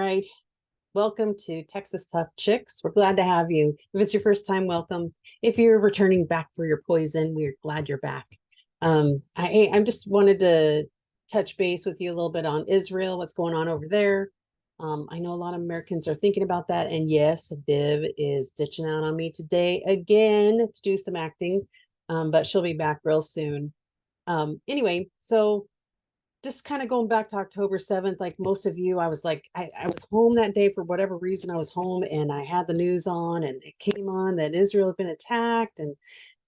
right. Welcome to Texas Tough Chicks. We're glad to have you. If it's your first time, welcome. If you're returning back for your poison, we're glad you're back. I just wanted to touch base with you a little bit on Israel, what's going on over there. I know a lot of Americans are thinking about that. And yes, Viv is ditching out on me today again to do some acting, but she'll be back real soon. Anyway, so just kind of going back to October 7th, like most of you, I was like, I was home that day for whatever reason. I was home and I had the news on and it came on that Israel had been attacked. And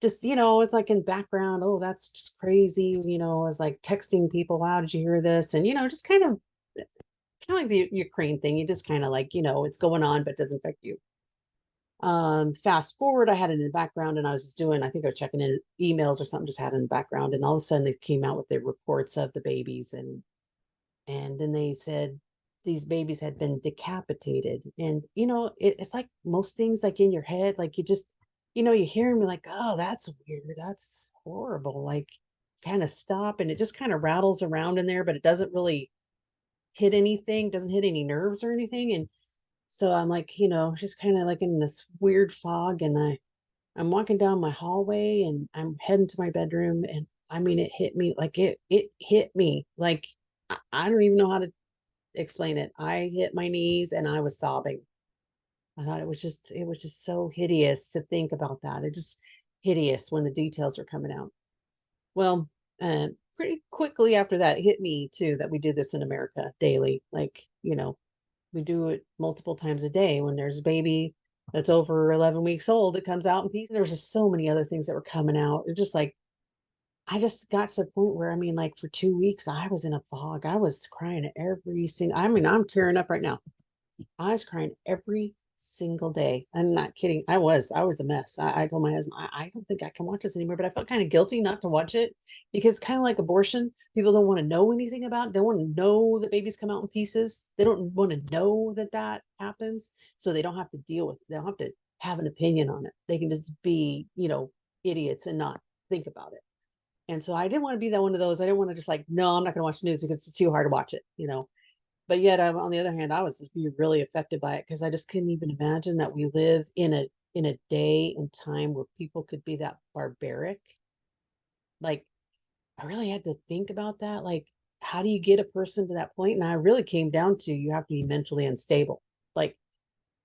just, it's like in background, oh, that's just crazy. I was like texting people, wow, did you hear this? And, just kind of like the Ukraine thing. You just kind of like, it's going on, but doesn't affect you. Fast forward, I had it in the background and I was just doing, I think I was checking in emails or something, just had it in the background. And all of a sudden they came out with the reports of the babies and then they said these babies had been decapitated. And, it's like most things like in your head, like you just, you hear them, you're like, oh, that's weird. That's horrible. Like kind of stop and it just kind of rattles around in there, but it doesn't really hit anything, doesn't hit any nerves or anything. And so I'm like, just kind of like in this weird fog. And I'm walking down my hallway and I'm heading to my bedroom. And I mean, it hit me like it hit me like I don't even know how to explain it. I hit my knees and I was sobbing. I thought it was just so hideous to think about that. It just hideous when the details are coming out. Well, pretty quickly after that, it hit me too that we do this in America daily. Like, we do it multiple times a day. When there's a baby that's over 11 weeks old, it comes out in peace. There was just so many other things that were coming out. It just like, I just got to the point where, I mean, like for 2 weeks, I was in a fog. I was crying every single, I mean, I'm tearing up right now. I was crying every single day. I'm not kidding. I was a mess. I told my husband, I don't think I can watch this anymore, but I felt kind of guilty not to watch it because kind of like abortion, people don't want to know anything about it. They don't want to know that babies come out in pieces. They don't want to know that that happens. So they don't have to deal with it. They don't have to have an opinion on it. They can just be, idiots and not think about it. And so I didn't want to be that one of those. I didn't want to just like, no, I'm not going to watch the news because it's too hard to watch it. But yet, on the other hand, I was just being really affected by it because I just couldn't even imagine that we live in a day and time where people could be that barbaric. Like, I really had to think about that. Like, how do you get a person to that point? And I really came down to you have to be mentally unstable. Like,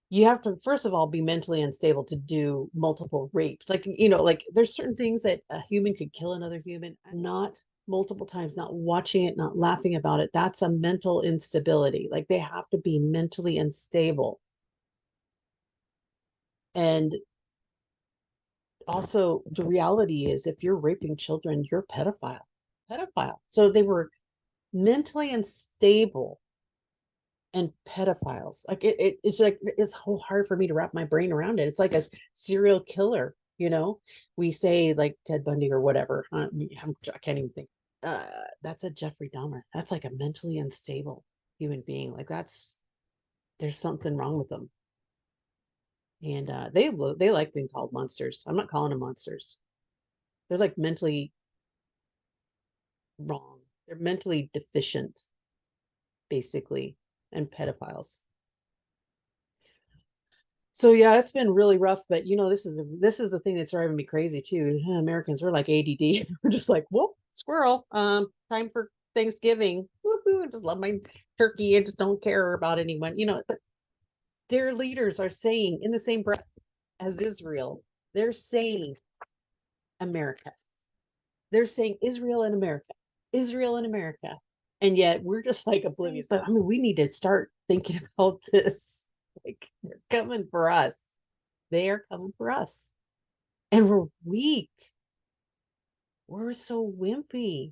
you have to first of all be mentally unstable to do multiple rapes, like like there's certain things that a human could kill another human and not multiple times, not watching it, not laughing about it. That's a mental instability. Like they have to be mentally unstable. And also the reality is if you're raping children, you're a pedophile. So they were mentally unstable and pedophiles. Like it's like it's so hard for me to wrap my brain around it. It's like a serial killer. We say like Ted Bundy or whatever. I can't even think. That's a Jeffrey Dahmer. That's like a mentally unstable human being. Like there's something wrong with them, and they like being called monsters. I'm not calling them monsters. They're like mentally wrong. They're mentally deficient, basically, and pedophiles. So yeah, it's been really rough, but this is the thing that's driving me crazy too. Americans, we're like ADD. We're just like, whoop, squirrel. Time for Thanksgiving. Woohoo! I just love my turkey and just don't care about anyone. But their leaders are saying in the same breath as Israel, they're saying America. They're saying Israel and America, Israel and America. And yet we're just like oblivious. But I mean, we need to start thinking about this. Like they're coming for us. They are coming for us. And we're weak. We're so wimpy.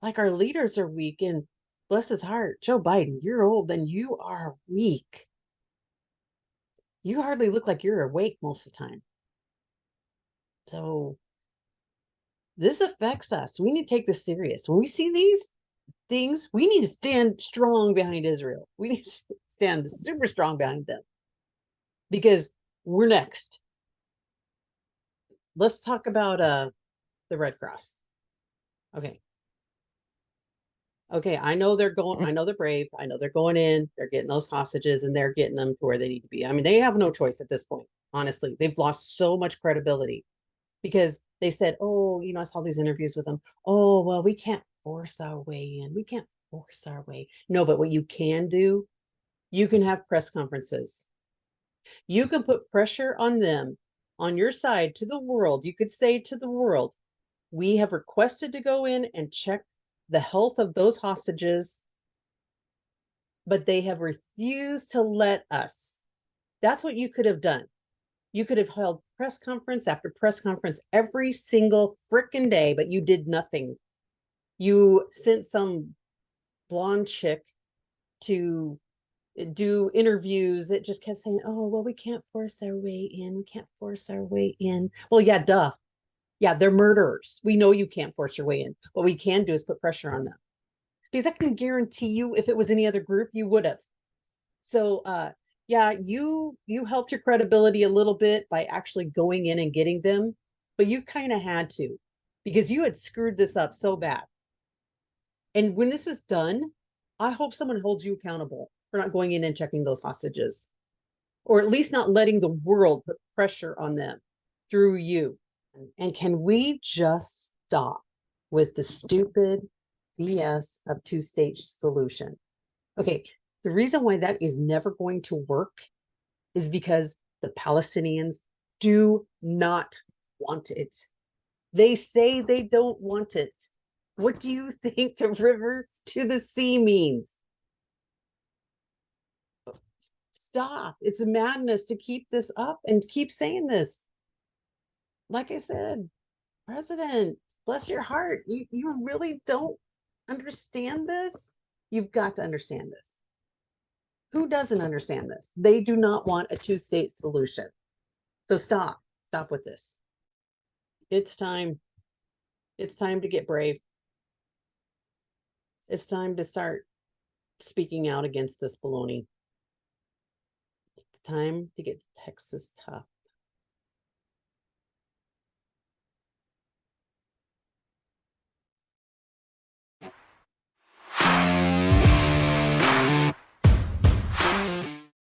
Like our leaders are weak. And bless his heart, Joe Biden, you're old and you are weak. You hardly look like you're awake most of the time. So this affects us. We need to take this serious. When we see these things, we need to stand strong behind Israel. We need to stand super strong behind them because we're next. Let's talk about the Red Cross. Okay. Okay, I know they're going, I know they're brave. I know they're going in, they're getting those hostages and they're getting them to where they need to be. I mean, they have no choice at this point. Honestly, they've lost so much credibility because they said, oh, I saw these interviews with them. Oh, well, we can't force our way in. We can't force our way. No, but what you can do, you can have press conferences. You can put pressure on them on your side to the world. You could say to the world, we have requested to go in and check the health of those hostages, but they have refused to let us. That's what you could have done. You could have held press conference after press conference every single frickin' day, but you did nothing. You sent some blonde chick to do interviews that just kept saying, oh, well, we can't force our way in. We can't force our way in. Well, yeah, duh. Yeah, they're murderers. We know you can't force your way in. What we can do is put pressure on them. Because I can guarantee you, if it was any other group, you would have. So yeah, you helped your credibility a little bit by actually going in and getting them, but you kind of had to because you had screwed this up so bad. And when this is done, I hope someone holds you accountable for not going in and checking those hostages, or at least not letting the world put pressure on them through you. And can we just stop with the stupid BS of two-state solution? Okay, the reason why that is never going to work is because the Palestinians do not want it. They say they don't want it. What do you think the river to the sea means? Stop. It's a madness to keep this up and keep saying this. Like I said, President, bless your heart. You really don't understand this? You've got to understand this. Who doesn't understand this? They do not want a two-state solution. So stop with this. It's time. It's time to get brave. It's time to start speaking out against this baloney. It's time to get Texas tough.